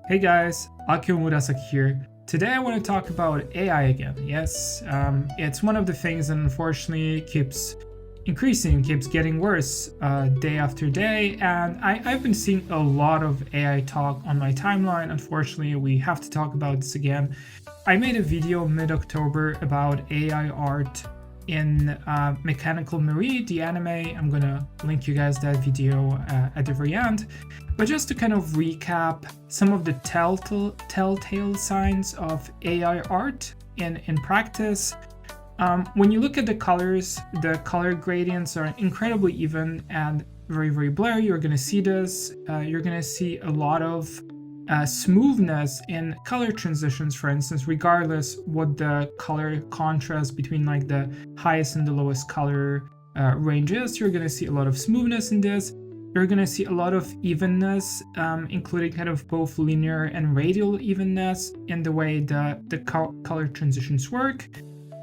Hey guys, Akio Murasaki here. Today I want to talk about AI again. Yes, it's one of the things that unfortunately keeps increasing, keeps getting worse day after day, and I've been seeing a lot of AI talk on my timeline. Unfortunately, we have to talk about this again. I made a video mid-October about AI art in Mechanical Marie, the anime. I'm gonna link you guys that video at the very end. But just to kind of recap some of the telltale signs of AI art in practice. When you look at the colors, the color gradients are incredibly even and very, very blurry. You're gonna see this. You're gonna see a lot of smoothness in color transitions, for instance, regardless what the color contrast between like the highest and the lowest color range is. You're gonna see a lot of smoothness in this. You're gonna see a lot of evenness, including kind of both linear and radial evenness in the way the color transitions work.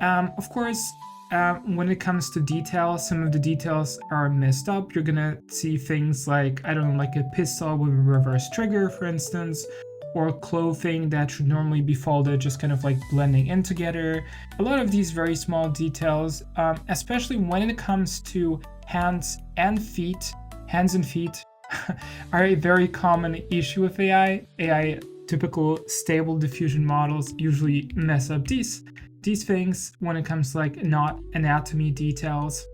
Of course, when it comes to details, some of the details are messed up. You're gonna see things like, I don't know, like a pistol with a reverse trigger, for instance, or clothing that should normally be folded, just kind of like blending in together. A lot of these very small details, especially when it comes to hands and feet. Hands and feet are a very common issue with AI. AI typical stable diffusion models usually mess up these things when it comes to like not anatomy details.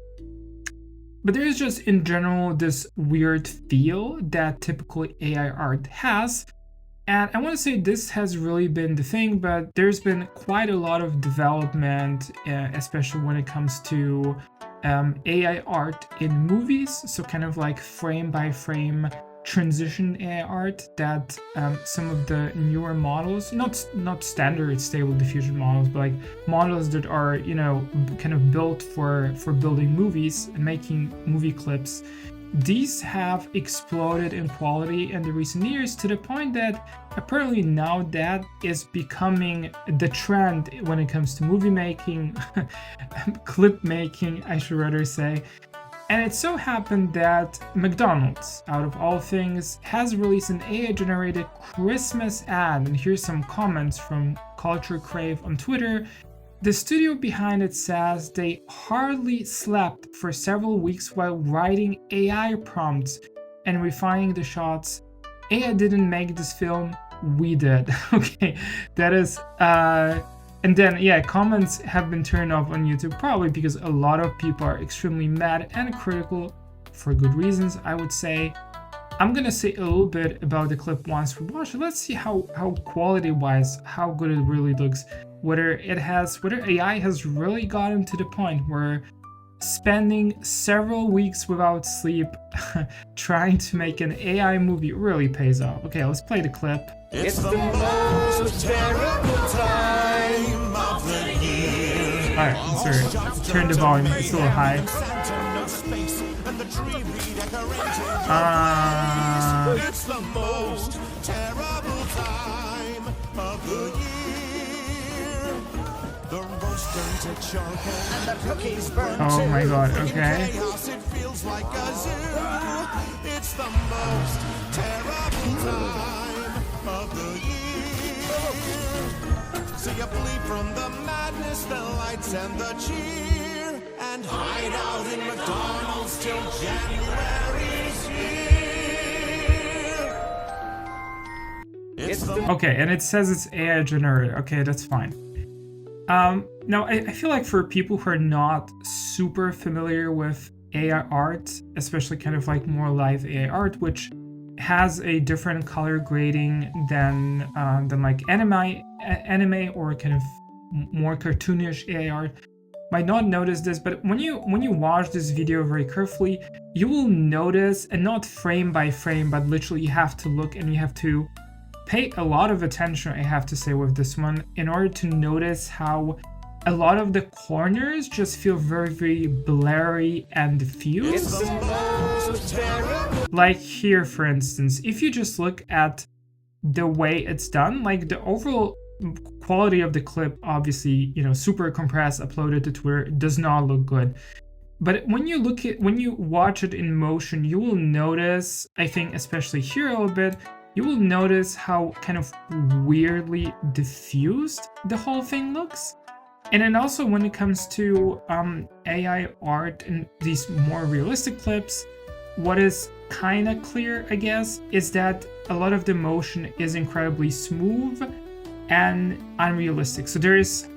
But there is just in general this weird feel that typical AI art has. And I want to say this has really been the thing, but there's been quite a lot of development, especially when it comes to AI art in movies. So kind of like frame by frame transition AI art that some of the newer models, not standard stable diffusion models, but like models that are, you know, kind of built for building movies and making movie clips. These have exploded in quality in the recent years to the point that apparently now that is becoming the trend when it comes to movie making, clip making, I should rather say. And it so happened that McDonald's, out of all things, has released an AI-generated Christmas ad. And here's some comments from Culture Crave on Twitter. The studio behind it says they hardly slept for several weeks while writing AI prompts and refining the shots. AI didn't make this film, we did. Okay, that is, and then, yeah, comments have been turned off on YouTube, probably because a lot of people are extremely mad and critical for good reasons, I would say. I'm gonna say a little bit about the clip once we watch it. Let's see how quality-wise, how good it really looks. Whether AI has really gotten to the point where spending several weeks without sleep trying to make an AI movie really pays off. Okay, let's play the clip. It's the most terrible time of the year. Alright, let's turn the volume, it's a little high. It's the most terrible time of the year. The roast burns to charcoal and the cookies burn too. Oh my god, okay. In chaos, it feels like a zoo. It's the most terrible time of the year. So you flee from the madness, the lights and the cheer, and hide out in McDonald's till January's here. Okay, and it says it's AI generated. Okay, that's fine. Now, I feel like for people who are not super familiar with AI art, especially kind of like more live AI art, which has a different color grading than like anime or kind of more cartoonish AI art, might not notice this, but when you watch this video very carefully, you will notice, and not frame by frame, but literally you have to look and you have to pay a lot of attention, I have to say, with this one, in order to notice how a lot of the corners just feel very, very blurry and diffused. Like here, for instance, if you just look at the way it's done, like the overall quality of the clip, obviously, you know, super compressed, uploaded to Twitter, does not look good. But when you watch it in motion, you will notice, I think especially here a little bit, you will notice how kind of weirdly diffused the whole thing looks. And then also when it comes to AI art and these more realistic clips, what is kind of clear, I guess, is that a lot of the motion is incredibly smooth and unrealistic. So there is,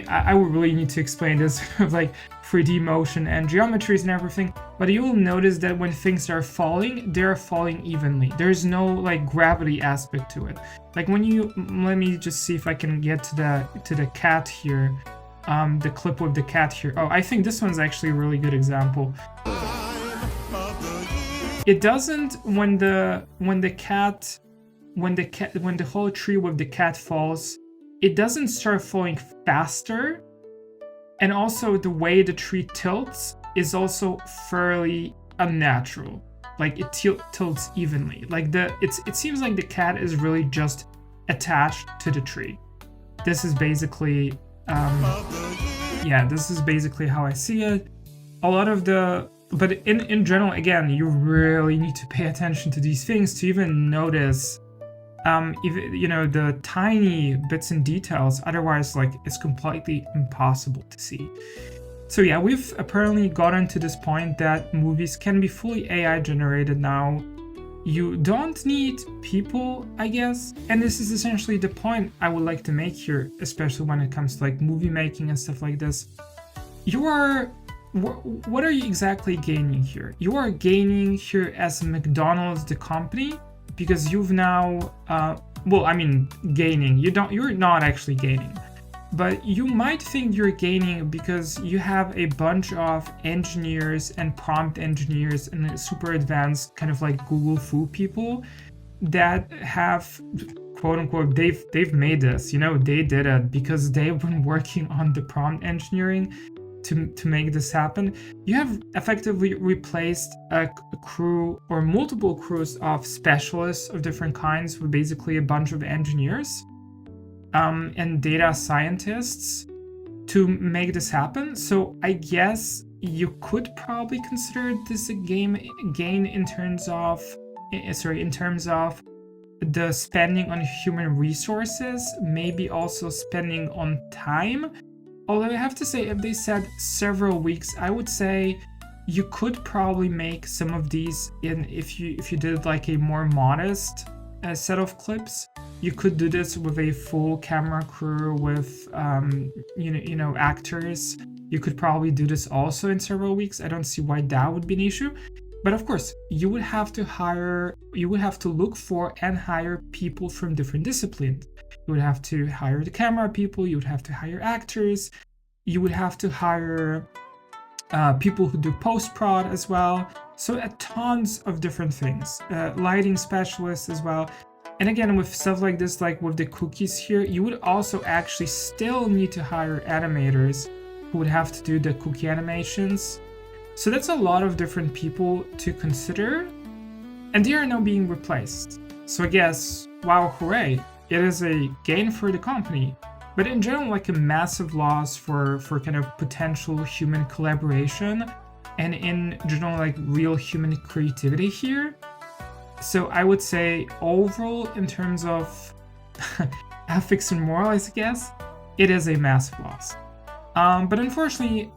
I would really need to explain this of like 3D motion and geometries and everything, but you will notice that when things are falling, they're falling evenly. There's no like gravity aspect to it. Like when you, let me just see if I can get to the cat here, the clip with the cat here. Oh, I think this one's actually a really good example. It doesn't, when the whole tree with the cat falls, it doesn't start falling faster, and also the way the tree tilts is also fairly unnatural. Like it tilts evenly. Like it seems like the cat is really just attached to the tree. This is basically this is basically how I see it. A lot of the, but in general, again, you really need to pay attention to these things to even notice if the tiny bits and details. Otherwise, like, it's completely impossible to see. So yeah, we've apparently gotten to this point that movies can be fully AI generated now. You don't need people, I guess, and this is essentially the point I would like to make here, especially when it comes to like movie making and stuff like this. What are you exactly gaining here? You are gaining here as McDonald's, the company, because you've now, gaining. You're not actually gaining, but you might think you're gaining because you have a bunch of engineers and prompt engineers and super advanced kind of like Google Fu people that have, quote unquote, they've made this. They did it because they've been working on the prompt engineering to make this happen. You have effectively replaced a crew or multiple crews of specialists of different kinds with basically a bunch of engineers and data scientists to make this happen. So I guess you could probably consider this a gain in terms of the spending on human resources, maybe also spending on time. Although I have to say, if they said several weeks, I would say you could probably make some of these if you did like a more modest set of clips. You could do this with a full camera crew with actors. You could probably do this also in several weeks. I don't see why that would be an issue. But of course, you would have to look for and hire people from different disciplines. You would have to hire the camera people, you would have to hire actors, you would have to hire people who do post-prod as well. So tons of different things. Lighting specialists as well. And again, with stuff like this, like with the cookies here, you would also actually still need to hire animators who would have to do the cookie animations. So that's a lot of different people to consider, and they are now being replaced. So I guess, wow, hooray, it is a gain for the company, but in general, like a massive loss for kind of potential human collaboration and in general, like real human creativity here. So I would say overall, in terms of ethics and morals, I guess, it is a massive loss. But unfortunately,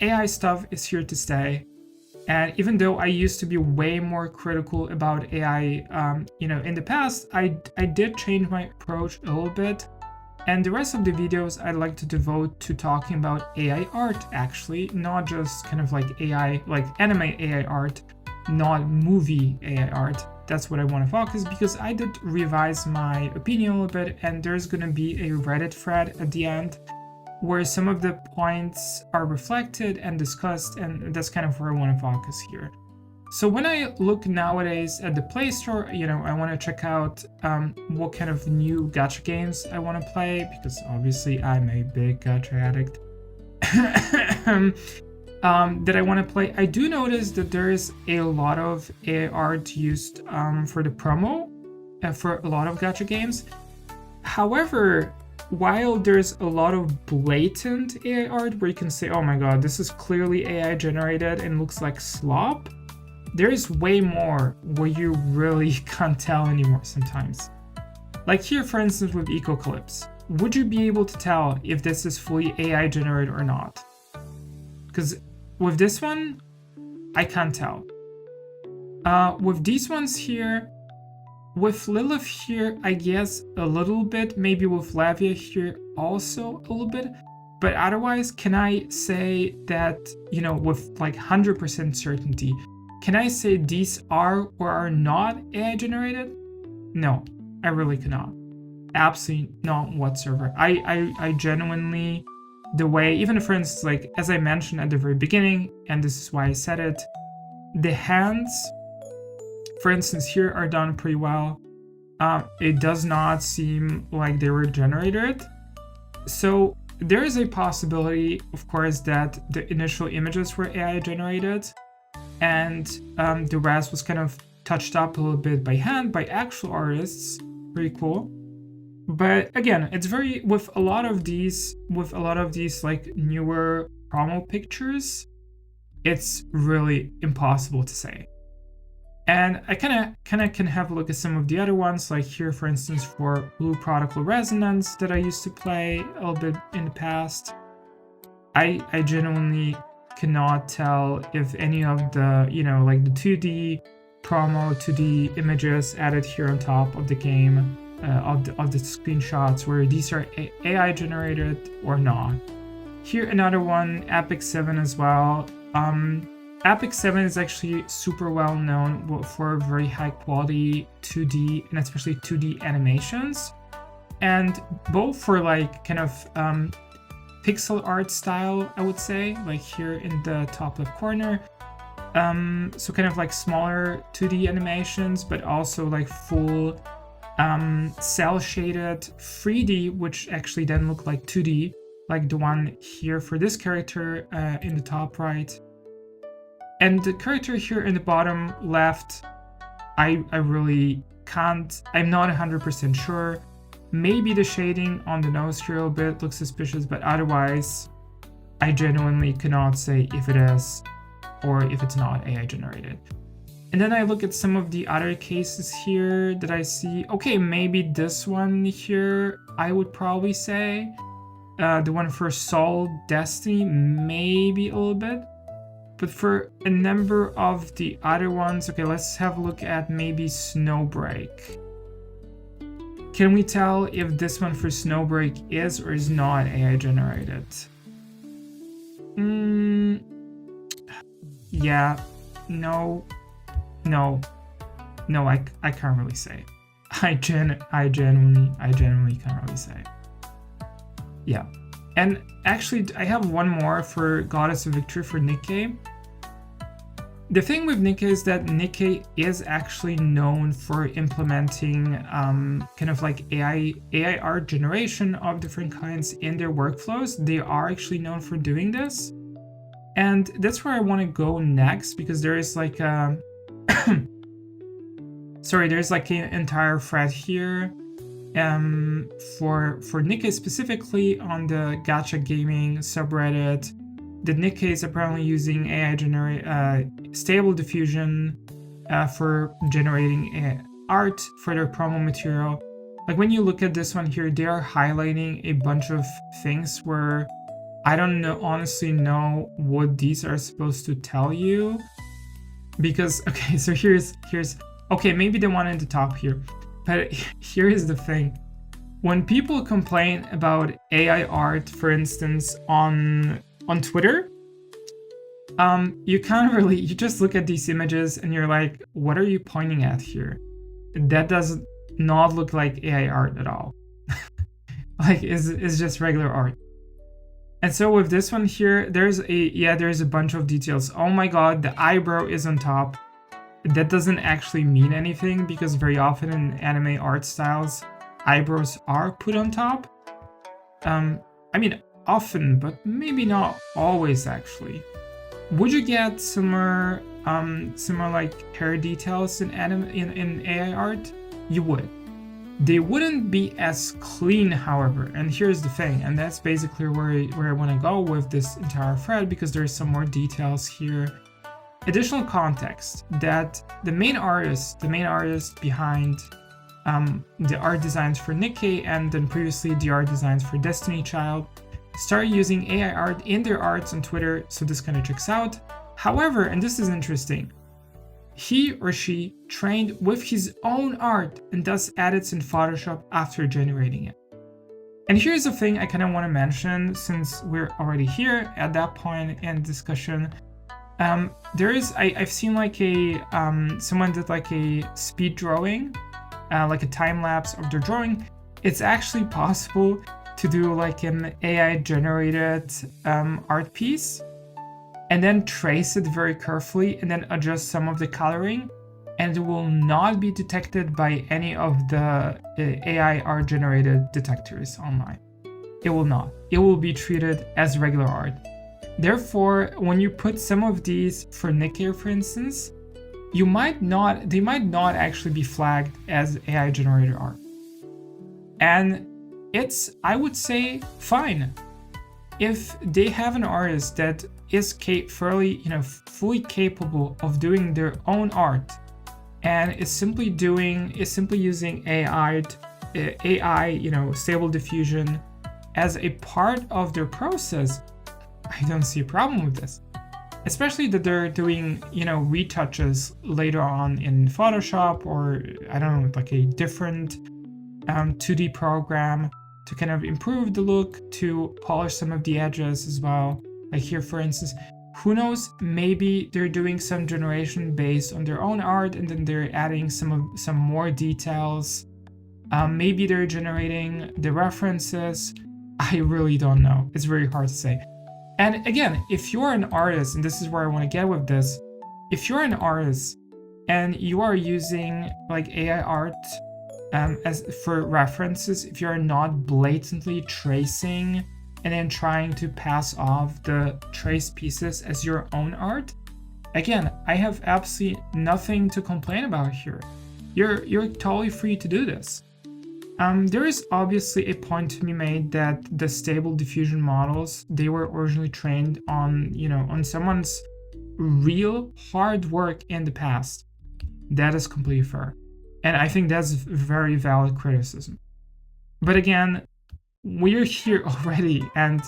AI stuff is here to stay. And even though I used to be way more critical about AI, in the past, I did change my approach a little bit. And the rest of the videos I'd like to devote to talking about AI art, actually, not just kind of like AI, like anime AI art, not movie AI art. That's what I want to focus, because I did revise my opinion a little bit, and there's going to be a Reddit thread at the end where some of the points are reflected and discussed, and that's kind of where I want to focus here. So when I look nowadays at the Play Store, I want to check out what kind of new gacha games I want to play, because obviously I'm a big gacha addict. That I want to play. I do notice that there is a lot of AI art used for the promo for a lot of gacha games. However, while there's a lot of blatant AI art where you can say, oh my god, this is clearly AI generated and looks like slop, there's way more where you really can't tell anymore sometimes. Like here, for instance, with Ecocalypse, would you be able to tell if this is fully AI generated or not? Because with this one, I can't tell. With these ones here, with Lilith here, I guess a little bit, maybe with Lavia here also a little bit, but otherwise, can I say that, you know, with like 100% certainty, can I say these are or are not AI generated? No, I really cannot. Absolutely not whatsoever. I genuinely, the way, even for instance, like as I mentioned at the very beginning, and this is why I said it, the hands, for instance, here are done pretty well. It does not seem like they were generated. So there is a possibility, of course, that the initial images were AI generated and the rest was kind of touched up a little bit by hand, by actual artists. Pretty cool. But again, it's very, with a lot of these like newer promo pictures, it's really impossible to say. And I kind of can have a look at some of the other ones, like here, for instance, for Blue Prodigal Resonance that I used to play a little bit in the past. I genuinely cannot tell if any of the, you know, like the 2D promo, 2D images added here on top of the game, of the screenshots, where these are AI generated or not. Here another one, Epic 7 as well. Epic 7 is actually super well known for very high quality 2D and especially 2D animations, and both for like kind of pixel art style, I would say, like here in the top left corner. So kind of like smaller 2D animations, but also like full cell shaded 3D, which actually then look like 2D, like the one here for this character in the top right. And the character here in the bottom left, I really can't, I'm not 100% sure. Maybe the shading on the nose here a little bit looks suspicious, but otherwise, I genuinely cannot say if it is or if it's not AI generated. And then I look at some of the other cases here that I see. Okay, maybe this one here, I would probably say. The one for Soul Destiny, maybe a little bit. But for a number of the other ones, okay, let's have a look at maybe Snowbreak. Can we tell if this one for Snowbreak is or is not AI generated? Yeah, no, I can't really say. I genuinely can't really say. Yeah. And actually, I have one more for Goddess of Victory for Nikke. The thing with Nikke is that Nikke is actually known for implementing kind of like AI art generation of different kinds in their workflows. They are actually known for doing this. And that's where I want to go next, because there is like a there's like an entire thread here for Nikke specifically on the Gacha Gaming subreddit. The Nikke is apparently using AI Stable Diffusion for generating art for their promo material. Like when you look at this one here, they are highlighting a bunch of things where I don't honestly know what these are supposed to tell you. Because, okay, so here's okay, maybe the one at the top here. But here is the thing. When people complain about AI art, for instance, on Twitter, you can't really, you just look at these images and you're like, what are you pointing at here? That does not look like AI art at all. Like, it's just regular art. And so with this one here, there's a bunch of details. Oh my god, the eyebrow is on top. That doesn't actually mean anything, because very often in anime art styles, eyebrows are put on top. I mean, often, but maybe not always actually. Would you get similar like hair details in AI art? You would. They wouldn't be as clean, however, and here's the thing, and that's basically where I want to go with this entire thread, because there's some more details here. additional context that the main artist behind the art designs for Nikke and then previously the art designs for Destiny Child started using AI art in their arts on Twitter, so this kind of checks out. However, and this is interesting, he or she trained with his own art and thus edits in Photoshop after generating it. And here's the thing I kind of want to mention, since we're already here at that point in discussion. I've seen like someone did like a speed drawing, like a time lapse of their drawing. It's actually possible to do like an AI generated art piece and then trace it very carefully and then adjust some of the coloring, and it will not be detected by any of the AI art generated detectors online. It will not. It will be treated as regular art. Therefore, when you put some of these for Nikke, for instance, they might not actually be flagged as AI generated art. And it's, I would say, fine. If they have an artist that is fully capable of doing their own art and is simply using AI, Stable Diffusion as a part of their process, I don't see a problem with this. Especially that they're doing, retouches later on in Photoshop or, I don't know, like a different 2D program to kind of improve the look, to polish some of the edges as well. Like here, for instance, who knows, maybe they're doing some generation based on their own art and then they're adding some more details. Maybe they're generating the references. I really don't know. It's very hard to say. And again, if you're an artist, and this is where I want to get with this, if you're an artist and you are using like AI art as for references, if you're not blatantly tracing and then trying to pass off the trace pieces as your own art, again, I have absolutely nothing to complain about here. You're totally free to do this. There is obviously a point to be made that the Stable Diffusion models, they were originally trained on someone's real hard work in the past. That is completely fair. And I think that's very valid criticism. But again, we're here already, and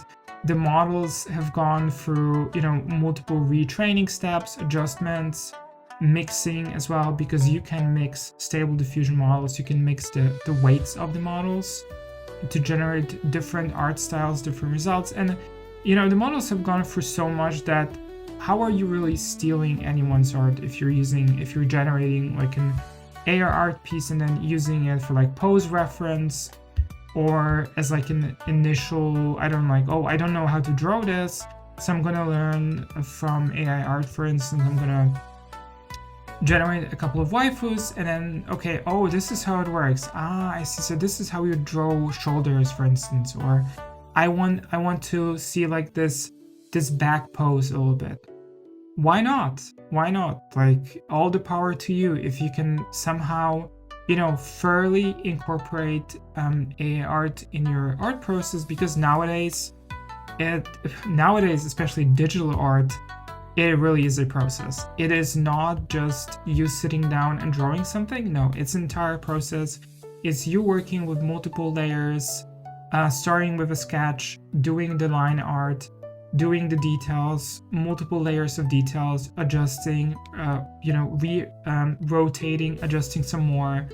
the models have gone through, multiple retraining steps, adjustments, mixing as well, because you can mix Stable Diffusion models, you can mix the weights of the models to generate different art styles, different results. And the models have gone through so much that how are you really stealing anyone's art if you're generating like an AR art piece and then using it for like pose reference or as like an initial, I don't know how to draw this, so I'm gonna learn from AI art, for instance. I'm gonna generate a couple of waifus and then, okay, this is how it works. I see. So this is how you draw shoulders, for instance, or I want to see like this back pose a little bit. Why not? Like, all the power to you if you can somehow, thoroughly incorporate AI art in your art process, because nowadays, especially digital art, it really is a process. It is not just you sitting down and drawing something. No, it's an entire process. It's you working with multiple layers, starting with a sketch, doing the line art, doing the details, multiple layers of details, adjusting, rotating, adjusting some more.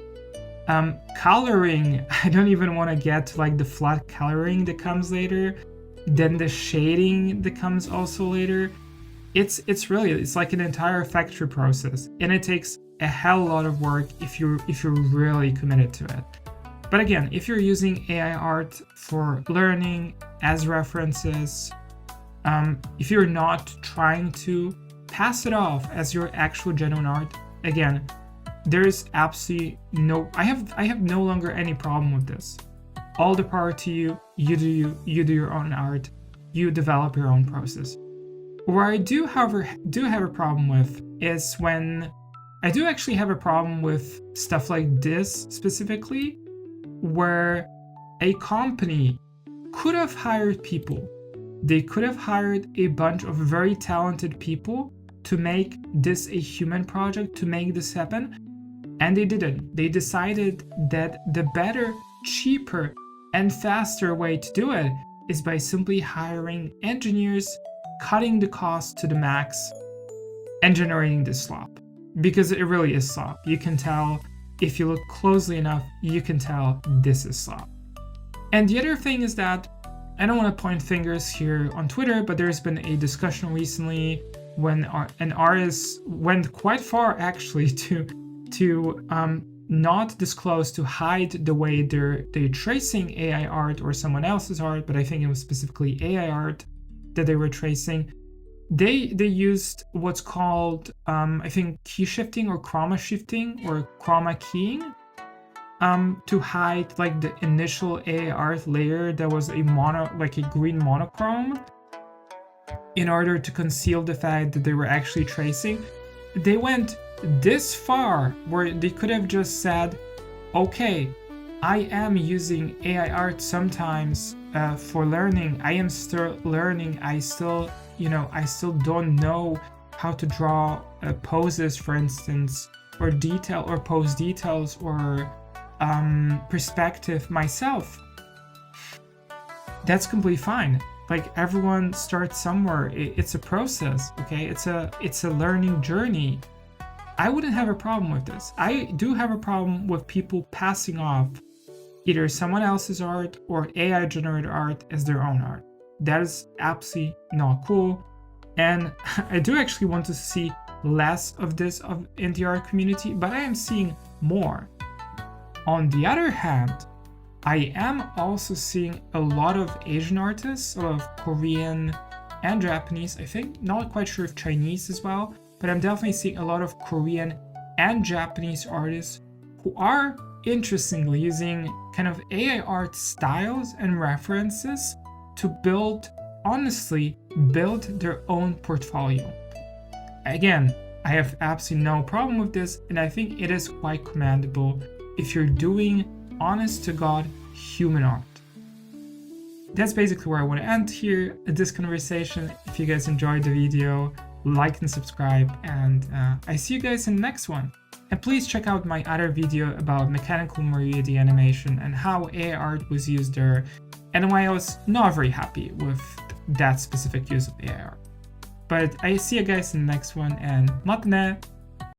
Coloring, I don't even want to get to like the flat coloring that comes later, then the shading that comes also later. It's like an entire factory process, and it takes a hell of a lot of work if you're really committed to it. But again, if you're using AI art for learning as references, if you're not trying to pass it off as your actual genuine art, again, there's absolutely I have no longer any problem with this. All the power to you. You do your own art. You develop your own process. Where I do have a problem with is when I do actually have a problem with stuff like this specifically, where a company could have hired people. They could have hired a bunch of very talented people to make this a human project, to make this happen, and they didn't. They decided that the better, cheaper, and faster way to do it is by simply hiring engineers, cutting the cost to the max, and generating this slop. Because it really is slop. You can tell, if you look closely enough, you can tell this is slop. And the other thing is that, I don't want to point fingers here on Twitter, but there's been a discussion recently when an artist went quite far actually to not disclose, to hide the way they're tracing AI art or someone else's art, but I think it was specifically AI art that they were tracing. They used what's called I think key shifting or chroma shifting or chroma keying to hide like the initial AI art layer that was a green monochrome, in order to conceal the fact that they were actually tracing. They went this far where they could have just said, okay, I am using AI art sometimes for learning. I am still learning. I still don't know how to draw poses, for instance, or detail or pose details or perspective myself. That's completely fine. Like, everyone starts somewhere. It's a process, okay? It's a learning journey. I wouldn't have a problem with this. I do have a problem with people passing off either someone else's art or AI generated art as their own art. That is absolutely not cool. And I do actually want to see less of this in the art community, but I am seeing more. On the other hand, I am also seeing a lot of Asian artists, a lot of Korean and Japanese, I think, not quite sure if Chinese as well, but I'm definitely seeing a lot of Korean and Japanese artists who are interestingly using kind of AI art styles and references to build their own portfolio. Again, I have absolutely no problem with this, and I think it is quite commendable if you're doing honest to God human art. That's basically where I want to end here this conversation. If you guys enjoyed the video, like and subscribe, and I see you guys in the next one. And please check out my other video about Mechanical Moriarty animation and how AI art was used there, and why I was not very happy with that specific use of AI art. But I see you guys in the next one, and matane!